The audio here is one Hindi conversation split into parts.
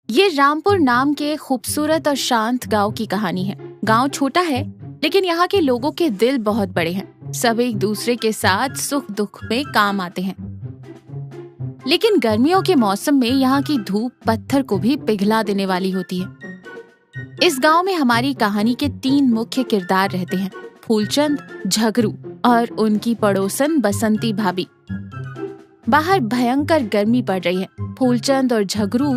ये रामपुर नाम के खूबसूरत और शांत गांव की कहानी है। गांव छोटा है लेकिन यहाँ के लोगों के दिल बहुत बड़े हैं। सब एक दूसरे के साथ सुख दुख में काम आते हैं। लेकिन गर्मियों के मौसम में यहाँ की धूप पत्थर को भी पिघला देने वाली होती है। इस गांव में हमारी कहानी के 3 मुख्य किरदार रहते हैं, फूलचंद, झगरू और उनकी पड़ोसन बसंती भाभी। बाहर भयंकर गर्मी पड़ रही है। फूलचंद और झगरू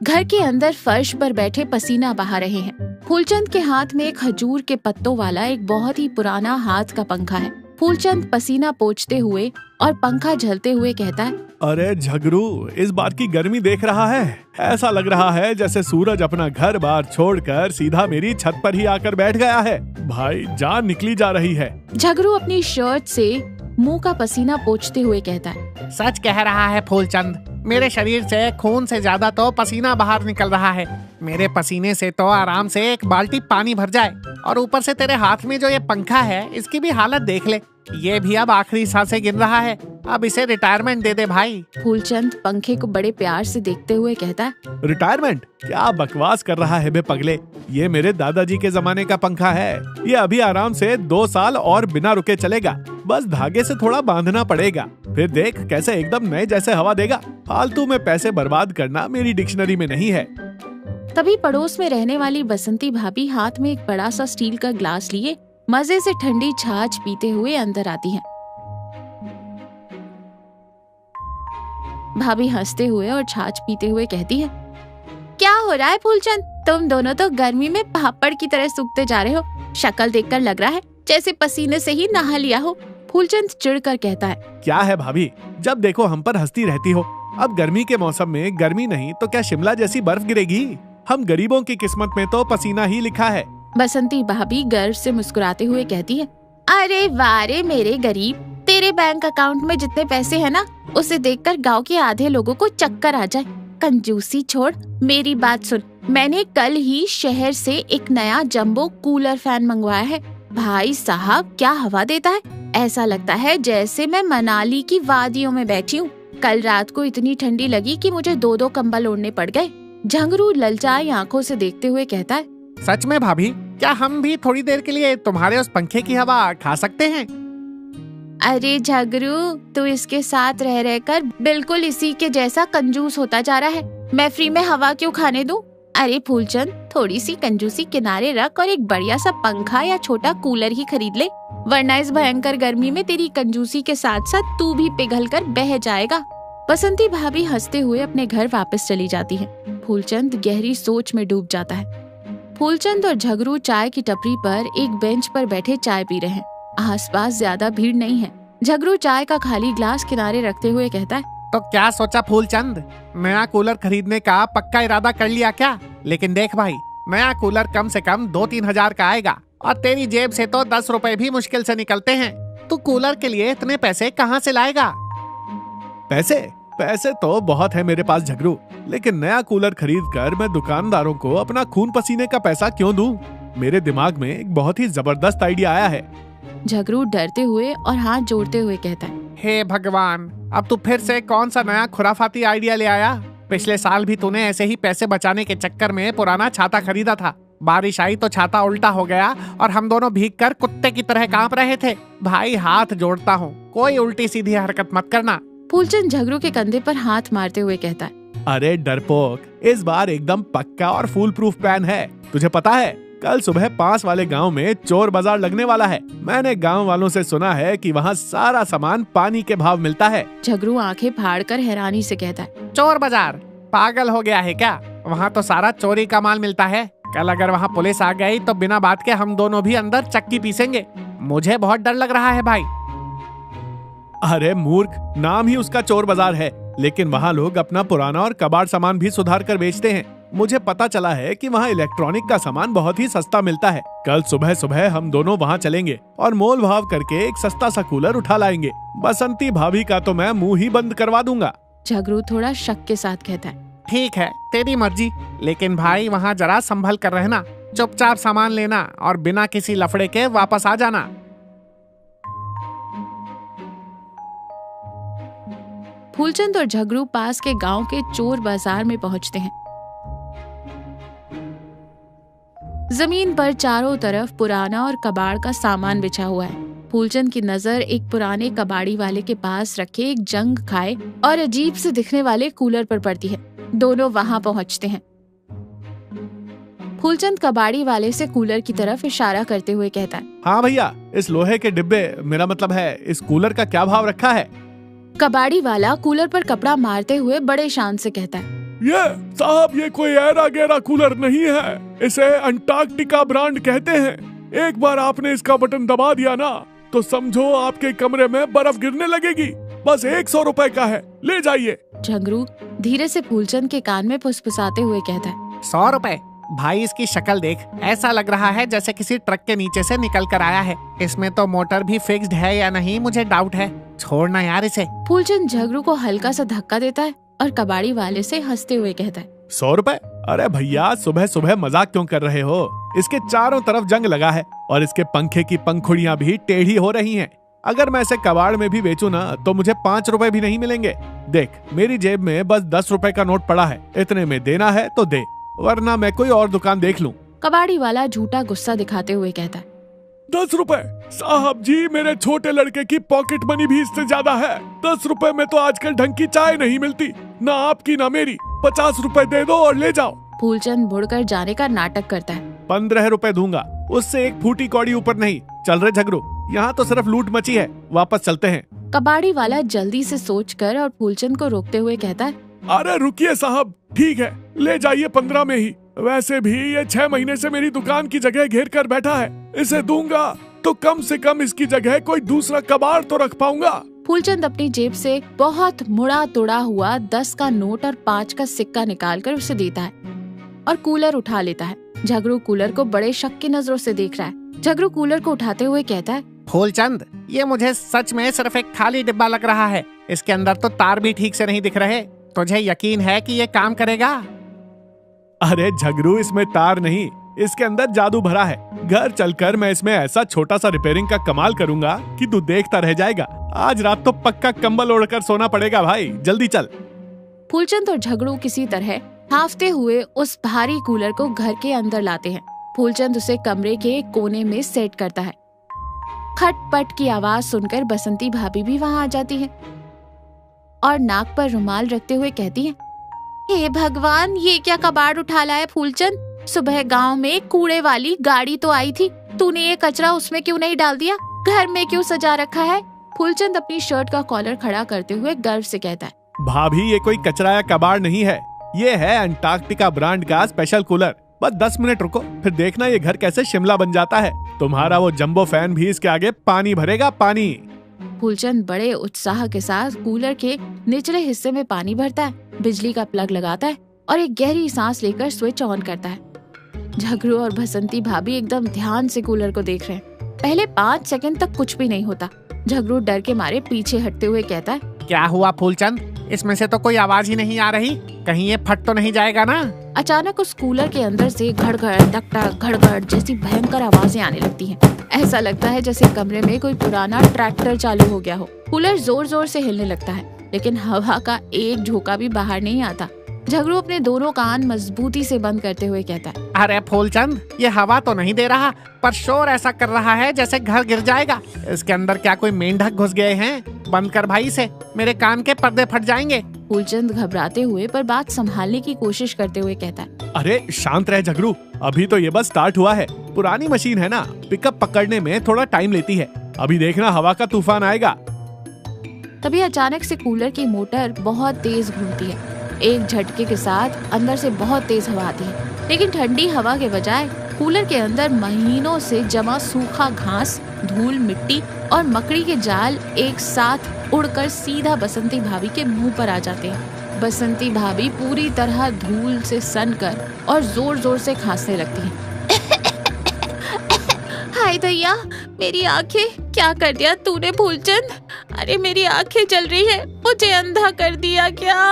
घर के अंदर फर्श पर बैठे पसीना बहा रहे हैं। फूलचंद के हाथ में एक खजूर के पत्तों वाला एक बहुत ही पुराना हाथ का पंखा है। फूलचंद पसीना पोंछते हुए और पंखा झलते हुए कहता है, अरे झगरू, इस बार की गर्मी देख रहा है? ऐसा लग रहा है जैसे सूरज अपना घर बार छोड़कर सीधा मेरी छत पर ही आकर बैठ गया है। भाई, जान निकली जा रही है। झगरू अपनी शर्ट से मुंह का पसीना पोंछते हुए कहता है, सच कह रहा है फूलचंद, मेरे शरीर से खून से ज्यादा तो पसीना बाहर निकल रहा है। मेरे पसीने से तो आराम से 1 बाल्टी पानी भर जाए। और ऊपर से तेरे हाथ में जो ये पंखा है, इसकी भी हालत देख ले। ये भी अब आखिरी सांसें गिन रहा है। अब इसे रिटायरमेंट दे दे भाई। फूलचंद पंखे को बड़े प्यार से देखते हुए कहता है, रिटायरमेंट? क्या बकवास कर रहा है बे पगले। ये मेरे दादाजी के जमाने का पंखा है। ये अभी आराम से 2 साल और बिना रुके चलेगा। बस धागे से थोड़ा बांधना पड़ेगा, फिर देख कैसे एकदम नए जैसे हवा देगा। फालतू में पैसे बर्बाद करना मेरी डिक्शनरी में नहीं है। तभी पड़ोस में रहने वाली बसंती भाभी हाथ में एक बड़ा सा स्टील का ग्लास लिए मजे से ठंडी छाछ पीते हुए अंदर आती हैं। भाभी हंसते हुए और छाछ पीते हुए कहती है, क्या हो रहा है फूलचंद? तुम दोनों तो गर्मी में पापड़ की तरह सूखते जा रहे हो। शक्ल देखकर लग रहा है जैसे पसीने से ही नहा लिया हो। फूलचंद चिढ़कर कहता है, क्या है भाभी, जब देखो हम पर हंसती रहती हो। अब गर्मी के मौसम में गर्मी नहीं तो क्या शिमला जैसी बर्फ गिरेगी? हम गरीबों की किस्मत में तो पसीना ही लिखा है। बसंती भाभी गर्व से मुस्कुराते हुए कहती है, अरे वारे मेरे गरीब, तेरे बैंक अकाउंट में जितने पैसे हैं ना, उसे देखकर गांव के आधे लोगों को चक्कर आ जाए। कंजूसी छोड़, मेरी बात सुन। मैंने कल ही शहर से एक नया जंबो कूलर फैन मंगवाया है। भाई साहब, क्या हवा देता है। ऐसा लगता है जैसे मैं मनाली की वादियों में बैठी हूँ। कल रात को इतनी ठंडी लगी कि मुझे 2-2 कंबल ओढ़ने पड़ गए। झंगरू ललचाई आंखों से देखते हुए कहता है, सच में भाभी, क्या हम भी थोड़ी देर के लिए तुम्हारे उस पंखे की हवा खा सकते हैं? अरे झगरू, तू इसके साथ रह रहकर बिल्कुल इसी के जैसा कंजूस होता जा रहा है। मैं फ्री में हवा क्यों खाने दूं? अरे फूलचंद, थोड़ी सी कंजूसी किनारे रख और एक बढ़िया सा पंखा या छोटा कूलर ही खरीद ले, वरना इस भयंकर गर्मी में तेरी कंजूसी के साथ साथ तू भी पिघलकर बह जाएगा। बसंती भाभी हंसते हुए अपने घर वापस चली जाती है। फूलचंद गहरी सोच में डूब जाता है। फूलचंद और झगरू चाय की टपरी पर एक बेंच पर बैठे चाय पी रहे हैं। आसपास ज्यादा भीड़ नहीं है। झगरू चाय का खाली ग्लास किनारे रखते हुए कहता है, तो क्या सोचा फूलचंद, नया कूलर खरीदने का पक्का इरादा कर लिया क्या? लेकिन देख भाई, नया कूलर कम से कम 2-3 हजार का आएगा और तेरी जेब से तो 10 रुपए भी मुश्किल से निकलते हैं। तू कूलर के लिए इतने पैसे कहाँ से लाएगा? पैसे तो बहुत है मेरे पास झगरू, लेकिन नया कूलर खरीद कर मैं दुकानदारों को अपना खून पसीने का पैसा क्यों दूं? मेरे दिमाग में एक बहुत ही जबरदस्त आइडिया आया है। झगरू डरते हुए और हाथ जोड़ते हुए कहता है, हे भगवान, अब तू फिर से कौन सा नया खुराफाती आइडिया ले आया? पिछले साल भी तूने ऐसे ही पैसे बचाने के चक्कर में पुराना छाता खरीदा था। बारिश आई तो छाता उल्टा हो गया और हम दोनों भीगकर कुत्ते की तरह कांप रहे थे। भाई, हाथ जोड़ता हूँ, कोई उल्टी सीधी हरकत मत करना। फूलचंद झगरू के कंधे पर हाथ मारते हुए कहता है, अरे डरपोक, इस बार एकदम पक्का और फूल प्रूफ प्लान है। तुझे पता है, कल सुबह पास वाले गांव में चोर बाजार लगने वाला है। मैंने गांव वालों से सुना है कि वहां सारा सामान पानी के भाव मिलता है। झगरू आंखें फाड़कर हैरानी से कहता है, चोर बाजार? पागल हो गया है क्या? वहाँ तो सारा चोरी का माल मिलता है। कल अगर वहाँ पुलिस आ गई तो बिना बात के हम दोनों भी अंदर चक्की पीसेंगे। मुझे बहुत डर लग रहा है भाई। अरे मूर्ख, नाम ही उसका चोर बाजार है, लेकिन वहाँ लोग अपना पुराना और कबाड़ सामान भी सुधार कर बेचते हैं। मुझे पता चला है कि वहाँ इलेक्ट्रॉनिक का सामान बहुत ही सस्ता मिलता है। कल सुबह सुबह हम दोनों वहाँ चलेंगे और मोल भाव करके एक सस्ता सा कूलर उठा लाएंगे। बसंती भाभी का तो मैं मुंह ही बंद करवा दूंगा। झगरू थोड़ा शक के साथ कहता है, ठीक है, तेरी मर्जी, लेकिन भाई वहाँ जरा संभल कर रहना। चुपचाप सामान लेना और बिना किसी लफड़े के वापस आ जाना। फूलचंद और झगरू पास के गांव के चोर बाजार में पहुंचते हैं। जमीन पर चारों तरफ पुराना और कबाड़ का सामान बिछा हुआ है। फूलचंद की नजर एक पुराने कबाड़ी वाले के पास रखे एक जंग खाए और अजीब से दिखने वाले कूलर पर पड़ती है। दोनों वहां पहुंचते हैं। फूलचंद कबाड़ी वाले से कूलर की तरफ इशारा करते हुए कहता है, हाँ भैया, इस लोहे के डिब्बे, मेरा मतलब है इस कूलर का क्या भाव रखा है? कबाड़ी वाला कूलर पर कपड़ा मारते हुए बड़े शान से कहता है, ये साहब, ये कोई ऐरा गैरा कूलर नहीं है, इसे अंटार्कटिका ब्रांड कहते हैं। एक बार आपने इसका बटन दबा दिया ना तो समझो आपके कमरे में बर्फ गिरने लगेगी। बस 100 रुपए का है, ले जाइए। झगरू धीरे से फूलचंद के कान में फुसफुसाते हुए कहता है, 100 रुपए? भाई इसकी शक्ल देख, ऐसा लग रहा है जैसे किसी ट्रक के नीचे से निकल कर आया है। इसमें तो मोटर भी फिक्स्ड है या नहीं मुझे डाउट है। छोड़ना यार इसे। फूलचंद झगरू को हल्का सा धक्का देता है और कबाड़ी वाले से हंसते हुए कहता है, 100 रुपए? अरे भैया, सुबह सुबह मजाक क्यों कर रहे हो? इसके चारों तरफ जंग लगा है और इसके पंखे की पंखुड़ियाँ भी टेढ़ी हो रही हैं। अगर मैं इसे कबाड़ में भी बेचूं ना तो मुझे 5 रुपए भी नहीं मिलेंगे। देख, मेरी जेब में बस 10 रुपए का नोट पड़ा है, इतने में देना है तो दे, वरना मैं कोई और दुकान देख लूं। कबाड़ी वाला झूठा गुस्सा दिखाते हुए कहता है, 10 रुपए? साहब जी, मेरे छोटे लड़के की पॉकेट मनी भी इससे ज्यादा है। 10 रुपए में तो आजकल ढंग की चाय नहीं मिलती, ना आपकी ना मेरी। 50 रुपए दे दो और ले जाओ। फूलचंद मुड़कर जाने का नाटक करता है। 15 रुपए दूंगा, उससे एक फूटी कौड़ी ऊपर नहीं। चल रहे झगड़ू, यहाँ तो सिर्फ लूट मची है, वापस चलते हैं। कबाड़ी वाला जल्दी से सोचकर और फूलचंद को रोकते हुए कहता है, अरे रुकिए साहब, ठीक है, ले जाइए 15 में ही। वैसे भी ये 6 महीने से मेरी दुकान की जगह घेर कर बैठा है, इसे दूंगा तो कम से कम इसकी जगह कोई दूसरा कबाड़ तो रख पाऊंगा। फूलचंद अपनी जेब से बहुत मुड़ा तोड़ा हुआ 10 का नोट और 5 का सिक्का निकालकर उसे देता है और कूलर उठा लेता है। झगड़ू कूलर को बड़े शक की नजरों से देख रहा है। झगड़ू कूलर को उठाते हुए कहता है, फूलचंद, ये मुझे सच में सिर्फ एक खाली डिब्बा लग रहा है। इसके अंदर तो तार भी ठीक से नहीं दिख रहे। तुझे यकीन है कि ये काम करेगा? अरे झगड़ू, इसमें तार नहीं, इसके अंदर जादू भरा है। घर चलकर मैं इसमें ऐसा छोटा सा रिपेयरिंग का कमाल करूंगा कि तू देखता रह जाएगा। आज रात तो पक्का कंबल ओढ़कर सोना पड़ेगा भाई, जल्दी चल। फूलचंद और झगड़ू किसी तरह हाफते हुए उस भारी कूलर को घर के अंदर लाते हैं। फूलचंद उसे कमरे के कोने में सेट करता है। खटपट की आवाज सुनकर बसंती भाभी भी वहां आ जाती है और नाक पर रुमाल रखते हुए कहती है, हे भगवान, ये क्या कबाड़ उठा लाया फूलचंद? सुबह गांव में कूड़े वाली गाड़ी तो आई थी, तूने ये कचरा उसमें क्यों नहीं डाल दिया? घर में क्यों सजा रखा है? फूलचंद अपनी शर्ट का कॉलर खड़ा करते हुए गर्व से कहता है, भाभी, ये कोई कचरा या कबाड़ नहीं है, ये है अंटार्कटिका ब्रांड का स्पेशल कूलर। बस 10 मिनट रुको, फिर देखना ये घर कैसे शिमला बन जाता है। तुम्हारा वो जंबो फैन भी इसके आगे पानी भरेगा, पानी। फूलचंद बड़े उत्साह के साथ कूलर के निचले हिस्से में पानी भरता है, बिजली का प्लग लगाता है और एक गहरी सांस लेकर स्विच ऑन करता है। झगड़ू और बसंती भाभी एकदम ध्यान से कूलर को देख रहे हैं। पहले 5 सेकंड तक कुछ भी नहीं होता। झगड़ू डर के मारे पीछे हटते हुए कहता है, क्या हुआ फूलचंद? इसमें से तो कोई आवाज ही नहीं आ रही, कहीं ये फट तो नहीं जाएगा ना? अचानक उस कूलर के अंदर से घड़-घड़, टक-टक, घड़-घड़ जैसी भयंकर आवाजें आने लगती हैं। ऐसा लगता है जैसे कमरे में कोई पुराना ट्रैक्टर चालू हो गया हो। कूलर जोर जोर से हिलने लगता है, लेकिन हवा का एक झोंका भी बाहर नहीं आता। झगड़ू अपने दोनों कान मजबूती से बंद करते हुए कहता है, अरे फूलचंद, ये हवा तो नहीं दे रहा, पर शोर ऐसा कर रहा है जैसे घर गिर जाएगा। इसके अंदर क्या कोई मेंढक घुस गए हैं? बंद कर भाई इसे, मेरे कान के पर्दे फट जाएंगे। फूलचंद घबराते हुए पर बात संभालने की कोशिश करते हुए कहता है, अरे शांत रह झगड़ू, अभी तो ये बस स्टार्ट हुआ है। पुरानी मशीन है ना, पिकअप पकड़ने में थोड़ा टाइम लेती है। अभी देखना हवा का तूफान आएगा। तभी अचानक से कूलर की मोटर बहुत तेज घूमती है। एक झटके के साथ अंदर से बहुत तेज हवा आती है, लेकिन ठंडी हवा के बजाय कूलर के अंदर महीनों से जमा सूखा घास, धूल, मिट्टी और मकड़ी के जाल एक साथ उड़कर सीधा बसंती भाभी के मुंह पर आ जाते हैं। बसंती भाभी पूरी तरह धूल से सनकर और जोर जोर से खांसने लगती हैं। हाय दैया, मेरी आंखें, क्या कर दिया तूने फूलचंद? अरे मेरी आंखें जल रही है, मुझे अंधा कर दिया क्या?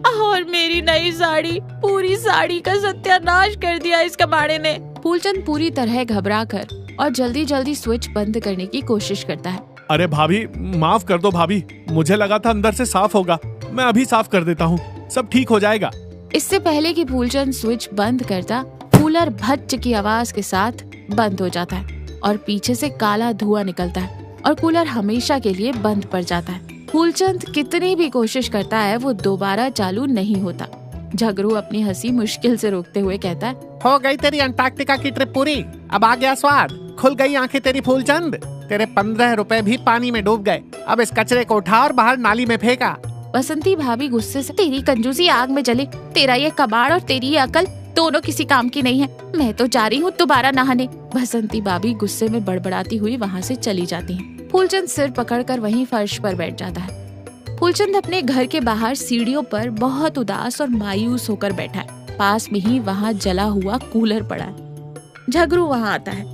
और मेरी नई साड़ी, पूरी साड़ी का सत्यानाश कर दिया इस कबाड़े ने। फूलचंद पूरी तरह घबरा कर और जल्दी जल्दी स्विच बंद करने की कोशिश करता है। अरे भाभी, माफ कर दो भाभी, मुझे लगा था अंदर से साफ होगा। मैं अभी साफ कर देता हूँ, सब ठीक हो जाएगा। इससे पहले कि फूलचंद स्विच बंद करता, कूलर भच्च की आवाज के साथ बंद हो जाता है और पीछे से काला धुआं निकलता है और कूलर हमेशा के लिए बंद पड़ जाता है। फूलचंद कितनी भी कोशिश करता है वो दोबारा चालू नहीं होता। झगरू अपनी हंसी मुश्किल से रोकते हुए कहता है, हो गई तेरी अंटार्कटिका की ट्रिप पूरी, अब आ गया स्वाद, खुल गई आंखें तेरी फूलचंद। तेरे 15 रुपए भी पानी में डूब गए, अब इस कचरे को उठा और बाहर नाली में फेंका। बसंती भाभी गुस्से से, तेरी कंजूसी आग में जले, तेरा ये कबाड़ और तेरी ये अकल दोनों किसी काम की नहीं है, मैं तो जा रही हूँ दोबारा नहाने। बसंती भाभी गुस्से में बड़बड़ाती हुई वहाँ से चली जाती है। फूलचंद सिर पकड़कर वहीं फर्श पर बैठ जाता है। फूलचंद अपने घर के बाहर सीढ़ियों पर बहुत उदास और मायूस होकर बैठा है। पास में ही वहाँ जला हुआ कूलर पड़ा है। झगरू वहाँ आता है,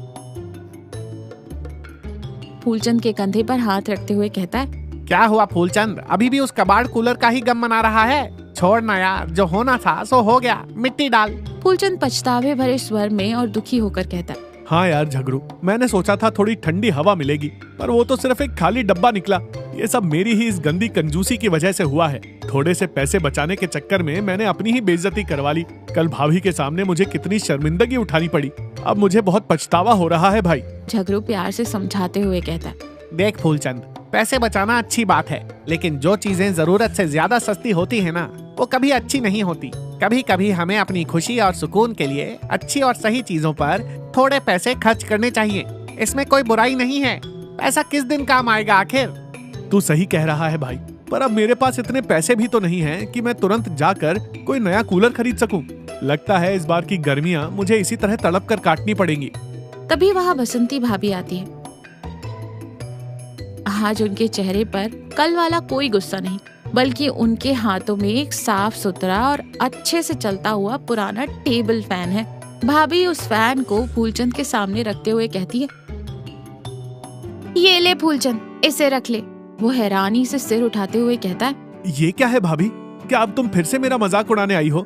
फूलचंद के कंधे पर हाथ रखते हुए कहता है, क्या हुआ फूलचंद, अभी भी उस कबाड़ कूलर का ही गम मना रहा है? छोड़ना यार, जो होना था सो हो गया, मिट्टी डाल। फूलचंद पछतावे भरे स्वर में और दुखी होकर कहता है, हाँ यार झगरू, मैंने सोचा था थोड़ी ठंडी हवा मिलेगी, पर वो तो सिर्फ एक खाली डब्बा निकला। ये सब मेरी ही इस गंदी कंजूसी की वजह से हुआ है। थोड़े से पैसे बचाने के चक्कर में मैंने अपनी ही बेइज्जती करवा ली। कल भाभी के सामने मुझे कितनी शर्मिंदगी उठानी पड़ी। अब मुझे बहुत पछतावा हो रहा है भाई। झगरू प्यार से समझाते हुए कहता है, देख फूलचंद, पैसे बचाना अच्छी बात है, लेकिन जो चीजें जरूरत से ज्यादा सस्ती होती है ना, वो कभी अच्छी नहीं होती। कभी कभी हमें अपनी खुशी और सुकून के लिए अच्छी और सही चीजों पर थोड़े पैसे खर्च करने चाहिए। इसमें कोई बुराई नहीं है। पैसा किस दिन काम आएगा आखिर? तू सही कह रहा है भाई, पर अब मेरे पास इतने पैसे भी तो नहीं हैं कि मैं तुरंत जाकर कोई नया कूलर खरीद सकूं। लगता है इस बार की गर्मियां मुझे इसी तरह तड़प कर काटनी पड़ेंगी। तभी वहाँ बसंती भाभी आती है। आज उनके चेहरे पर कल वाला कोई गुस्सा नहीं, बल्कि उनके हाथों में एक साफ सुथरा और अच्छे से चलता हुआ पुराना टेबल फैन है। भाभी उस फैन को फूलचंद के सामने रखते हुए कहती है, ये ले फूलचंद, इसे रख ले। वो हैरानी से सिर उठाते हुए कहता है, ये क्या है भाभी? क्या अब तुम फिर से मेरा मजाक उड़ाने आई हो?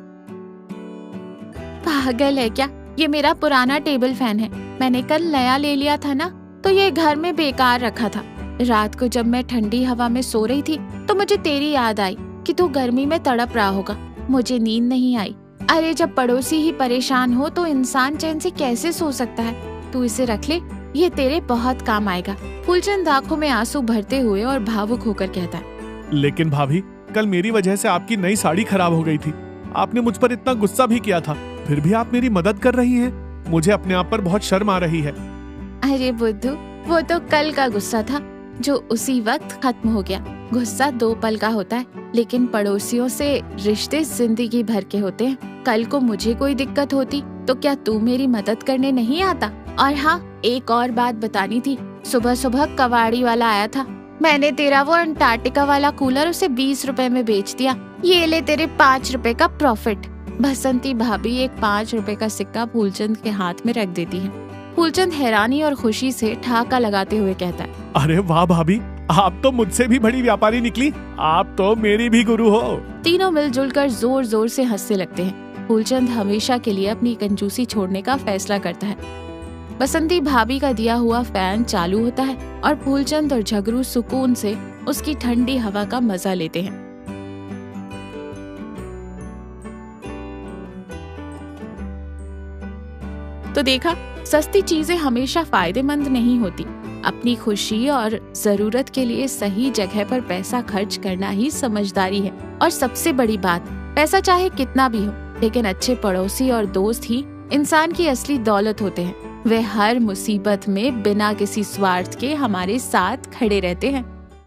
पागल है क्या? ये मेरा पुराना टेबल फैन है। मैंने कल नया ले लिया था ना, तो ये घर में बेकार रखा था। रात को जब मैं ठंडी हवा में सो रही थी तो मुझे तेरी याद आई कि तू गर्मी में तड़प रहा होगा। मुझे नींद नहीं आई। अरे जब पड़ोसी ही परेशान हो तो इंसान चैन से कैसे सो सकता है? तू इसे रख ले, ये तेरे बहुत काम आएगा। फूलचंद आंखों में आंसू भरते हुए और भावुक होकर कहता है, लेकिन भाभी, कल मेरी वजह से आपकी नई साड़ी खराब हो गई थी। आपने मुझ पर इतना गुस्सा भी किया था, फिर भी आप मेरी मदद कर रही हैं। मुझे अपने आप पर बहुत शर्म आ रही है। अरे बुद्धू, वो तो कल का गुस्सा था जो उसी वक्त खत्म हो गया। गुस्सा 2 पल का होता है, लेकिन पड़ोसियों से रिश्ते जिंदगी भर के होते हैं। कल को मुझे कोई दिक्कत होती तो क्या तू मेरी मदद करने नहीं आता? और हाँ, एक और बात बतानी थी। सुबह सुबह कबाड़ी वाला आया था। मैंने तेरा वो अंटार्कटिका वाला कूलर उसे 20 रुपए में बेच दिया। ये ले तेरे 5 रुपए का प्रॉफिट। बसंती भाभी एक 5 रुपए का सिक्का फूलचंद के हाथ में रख देती है। फूलचंद हैरानी और खुशी से ठहाका लगाते हुए कहता है, अरे वाह भाभी, आप तो मुझसे भी बड़ी व्यापारी निकली। आप तो मेरी भी गुरु हो। तीनों मिलजुल कर जोर जोर से हंसने लगते हैं। फूलचंद हमेशा के लिए अपनी कंजूसी छोड़ने का फैसला करता है। बसंती भाभी का दिया हुआ फैन चालू होता है और फूलचंद और झगरू सुकून से उसकी ठंडी हवा का मजा लेते हैं। तो देखा, सस्ती चीजें हमेशा फायदेमंद नहीं होती। अपनी खुशी और जरूरत के लिए सही जगह पर पैसा खर्च करना ही समझदारी है। और सबसे बड़ी बात, पैसा चाहे कितना भी हो, लेकिन अच्छे पड़ोसी और दोस्त ही इंसान की असली दौलत होते हैं। वे हर मुसीबत में बिना किसी स्वार्थ के हमारे साथ खड़े रहते हैं।